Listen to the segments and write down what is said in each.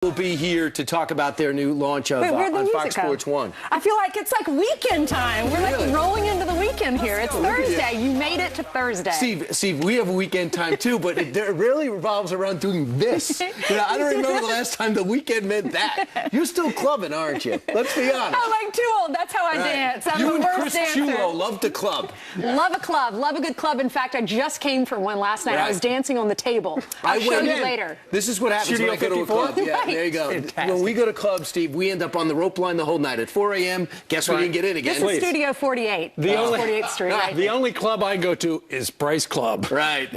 Will be here to talk about their new launch of on Fox Sports 1. I feel like it's like weekend time. We're like rolling into the weekend here. It's Thursday. You made it to Thursday. Steve, we have a weekend time too, but it really revolves around doing this. I don't remember the last time the weekend meant that. You're still clubbing, aren't you? Let's be honest. I'm like too old. That's how I dance. I'm you the and worst Chris dancer. Chulo love to club. Love a club. Love a good club. In fact, I just came from one last night. I was dancing on the table. I'll show you later. This is what happens when I go to a club. Yeah, there you go. Fantastic. When we go to clubs, Steve, we end up on the rope line the whole night. At 4 a.m., guess we didn't get in again. This is Studio 48. The only 48th Street. Right? The only club I go to is Bryce Club. Right.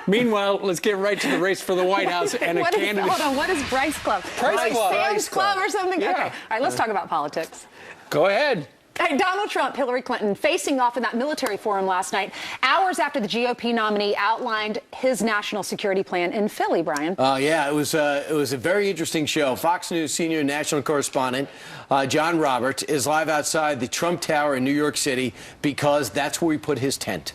Meanwhile, let's get right to the race for the White House and a candidate. Hold on. What is Bryce Club? Bryce Club. Sam's Club or something? Yeah. Okay. All right, let's talk about politics. Go ahead. Hey, Donald Trump, Hillary Clinton, facing off in that military forum last night, hours after the GOP nominee outlined his national security plan in Philly, Brian. Yeah, it was a very interesting show. Fox News senior national correspondent John Roberts is live outside the Trump Tower in New York City because that's where he put his tent.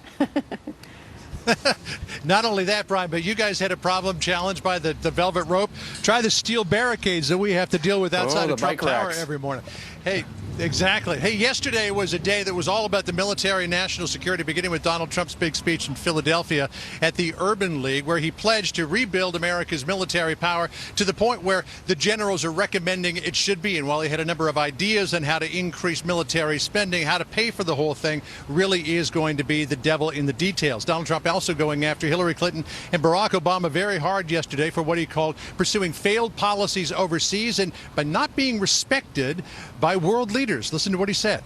Not only that, Brian, but you guys had a problem challenged by the velvet rope. Try the steel barricades that we have to deal with outside of Trump Tower every morning. Hey, exactly. Hey, yesterday was a day that was all about the military and national security, beginning with Donald Trump's big speech in Philadelphia at the Urban League, where he pledged to rebuild America's military power to the point where the generals are recommending it should be. And while he had a number of ideas on how to increase military spending, how to pay for the whole thing really is going to be the devil in the details. Donald Trump also going after Hillary Clinton and Barack Obama very hard yesterday for what he called pursuing failed policies overseas and by not being respected by world leaders. Listen to what he said.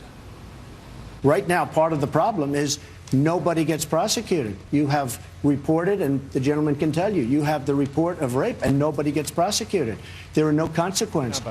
Right now, part of the problem is nobody gets prosecuted. You have reported, and the gentleman can tell you, you have the report of rape, and nobody gets prosecuted. There are no consequences.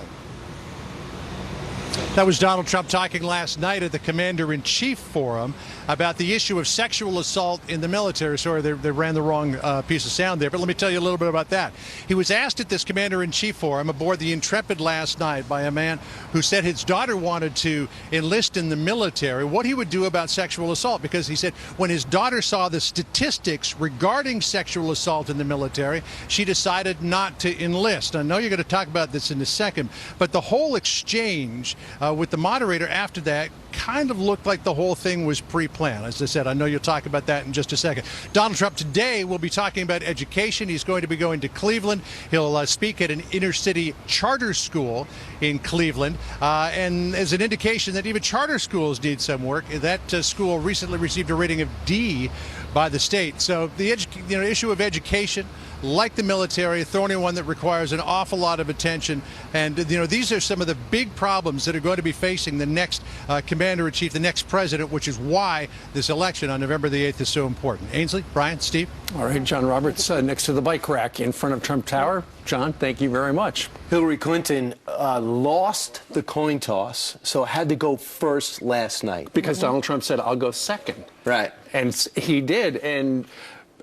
That was Donald Trump talking last night at the Commander-in-Chief Forum about the issue of sexual assault in the military. Sorry, they ran the wrong piece of sound there, but let me tell you a little bit about that. He was asked at this Commander-in-Chief Forum aboard the Intrepid last night by a man who said his daughter wanted to enlist in the military, what he would do about sexual assault, because he said when his daughter saw the statistics regarding sexual assault in the military, she decided not to enlist. I know you're going to talk about this in a second, but the whole exchange with the moderator after that kind of looked like the whole thing was pre-planned. As I said, I know you'll talk about that in just a second. Donald Trump today will be talking about education. He's going to be going to Cleveland. He'll speak at an inner-city charter school in Cleveland. And as an indication that even charter schools need some work, that school recently received a rating of D by the state. So the issue of education, like the military, thrown in one that requires an awful lot of attention. And, these are some of the big problems that are going to be facing the next commander-in-chief, the next president, which is why this election on November the 8th is so important. Ainsley, Brian, Steve? All right, John Roberts next to the bike rack in front of Trump Tower. John, thank you very much. Hillary Clinton lost the coin toss, so had to go first last night. Because Donald Trump said, I'll go second. Right. And he did. And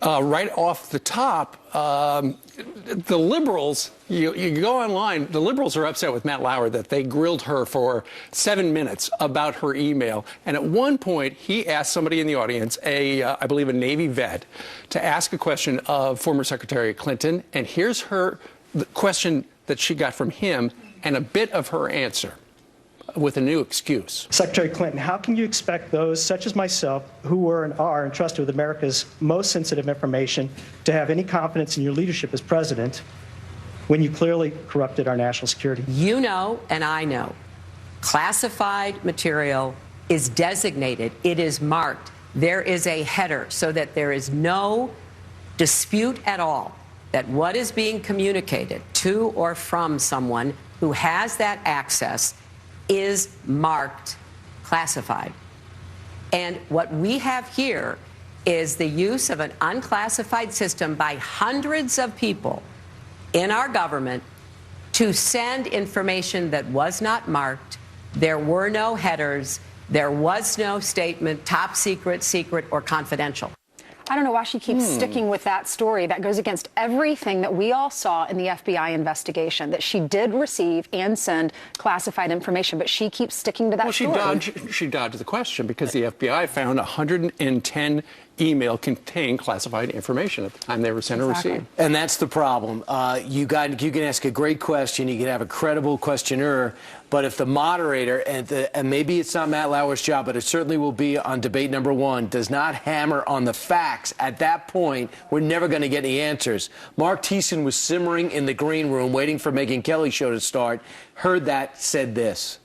right off the top, the liberals, you go online, the liberals are upset with Matt Lauer that they grilled her for 7 minutes about her email. And at one point, he asked somebody in the audience, I believe a Navy vet, to ask a question of former Secretary Clinton. And here's the question that she got from him and a bit of her answer with a new excuse. Secretary Clinton, how can you expect those such as myself who were and are entrusted with America's most sensitive information to have any confidence in your leadership as president when you clearly corrupted our national security? You know, and I know, classified material is designated. It is marked. There is a header so that there is no dispute at all that what is being communicated to or from someone who has that access is marked classified. And what we have here is the use of an unclassified system by hundreds of people in our government to send information that was not marked. There were no headers. There was no statement, top secret, secret, or confidential. I don't know why she keeps sticking with that story. That goes against everything that we all saw in the FBI investigation, that she did receive and send classified information, but she keeps sticking to that story. She dodged the question because the FBI found 110 email contained classified information at the time they were sent or received. And that's the problem. You can ask a great question, you can have a credible questioner, but if the moderator, and maybe it's not Matt Lauer's job, but it certainly will be on debate number one, does not hammer on the facts, at that point, we're never going to get any answers. Mark Thiessen was simmering in the green room, waiting for Megyn Kelly's show to start, heard that, said this.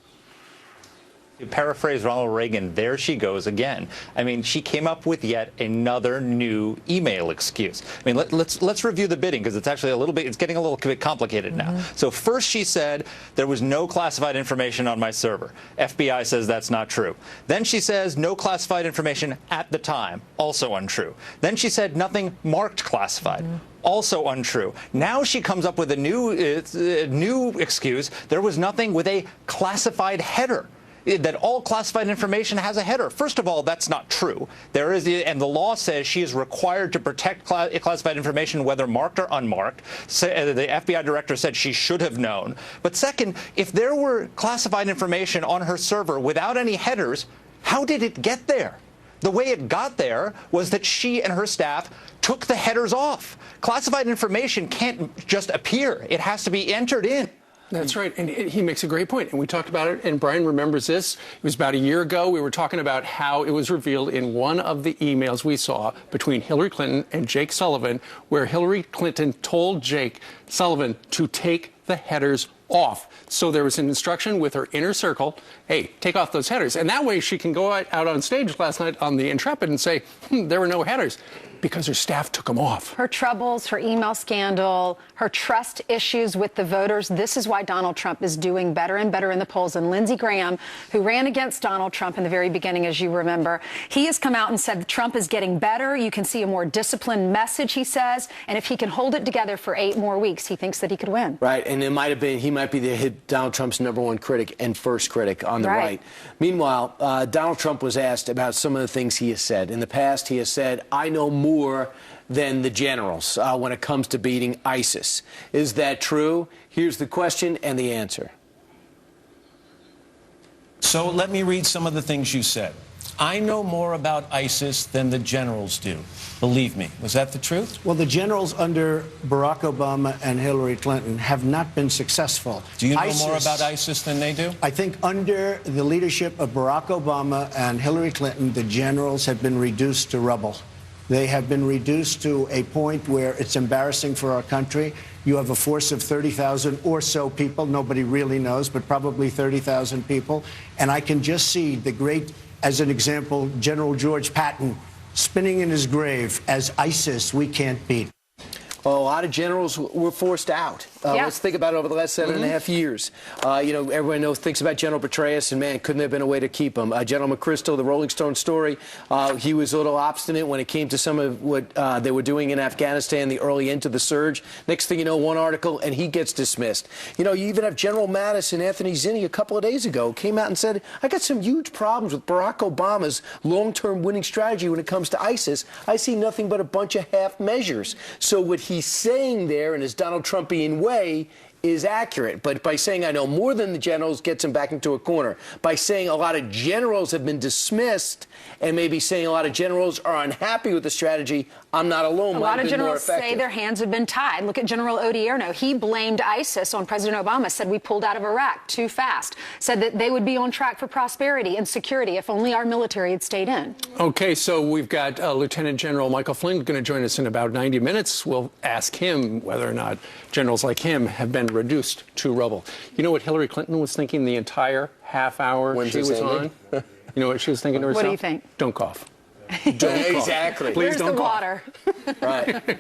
To paraphrase Ronald Reagan, there she goes again. I mean, she came up with yet another new email excuse. I mean, let's review the bidding, because it's actually it's getting a little bit complicated now. So first she said there was no classified information on my server. FBI says that's not true. Then she says no classified information at the time, also untrue. Then she said nothing marked classified. Also untrue. Now she comes up with a new excuse. There was nothing with a classified header. That all classified information has a header. First of all, that's not true. There is, and the law says she is required to protect classified information, whether marked or unmarked. So, the FBI director said she should have known. But second, if there were classified information on her server without any headers, how did it get there? The way it got there was that she and her staff took the headers off. Classified information can't just appear. It has to be entered in. That's right, and he makes a great point, and we talked about it, and Brian remembers this. It was about a year ago. We were talking about how it was revealed in one of the emails we saw between Hillary Clinton and Jake Sullivan, where Hillary Clinton told Jake Sullivan to take the headers off. So there was an instruction with her inner circle, hey, take off those headers. And that way she can go out on stage last night on the Intrepid and say, there were no headers, because her staff took them off. Her troubles, her email scandal, her trust issues with the voters. This is why Donald Trump is doing better and better in the polls. And Lindsey Graham, who ran against Donald Trump in the very beginning, as you remember, he has come out and said Trump is getting better. You can see a more disciplined message, he says. And if he can hold it together for 8 more weeks, he thinks that he could win. Right, and he might be Donald Trump's #1 critic and first critic on the right. Meanwhile, Donald Trump was asked about some of the things he has said. In the past, he has said, I know more than the generals when it comes to beating ISIS. Is that true? Here's the question and the answer. So let me read some of the things you said. I know more about ISIS than the generals do. Believe me. Was that the truth? Well, the generals under Barack Obama and Hillary Clinton have not been successful. Do you know more about ISIS than they do? I think under the leadership of Barack Obama and Hillary Clinton, the generals have been reduced to rubble. They have been reduced to a point where it's embarrassing for our country. You have a force of 30,000 or so people. Nobody really knows, but probably 30,000 people. And I can just see the great, as an example, General George Patton spinning in his grave as ISIS we can't beat. Well, a lot of generals were forced out. Let's think about it over the last 7.5 years. Everyone thinks about General Petraeus, and man, couldn't there have been a way to keep him. General McChrystal, the Rolling Stone story, he was a little obstinate when it came to some of what they were doing in Afghanistan, the early end of the surge. Next thing you know, one article, and he gets dismissed. You even have General Mattis and Anthony Zinni a couple of days ago came out and said, I got some huge problems with Barack Obama's long-term winning strategy when it comes to ISIS. I see nothing but a bunch of half measures. So what he's saying there in his Donald Trumpian way is accurate, but by saying I know more than the generals gets him back into a corner. By saying a lot of generals have been dismissed and maybe saying a lot of generals are unhappy with the strategy, I'm not alone. A lot of generals say their hands have been tied. Look at General Odierno. He blamed ISIS on President Obama, said we pulled out of Iraq too fast, said that they would be on track for prosperity and security if only our military had stayed in. Okay, so we've got Lieutenant General Michael Flynn going to join us in about 90 minutes. We'll ask him whether or not generals like him have been reduced to rubble. You know what Hillary Clinton was thinking the entire half hour when she was on? You know what she was thinking to herself? What do you think? Don't cough. Don't exactly. Please Where's don't the cough. water? Right.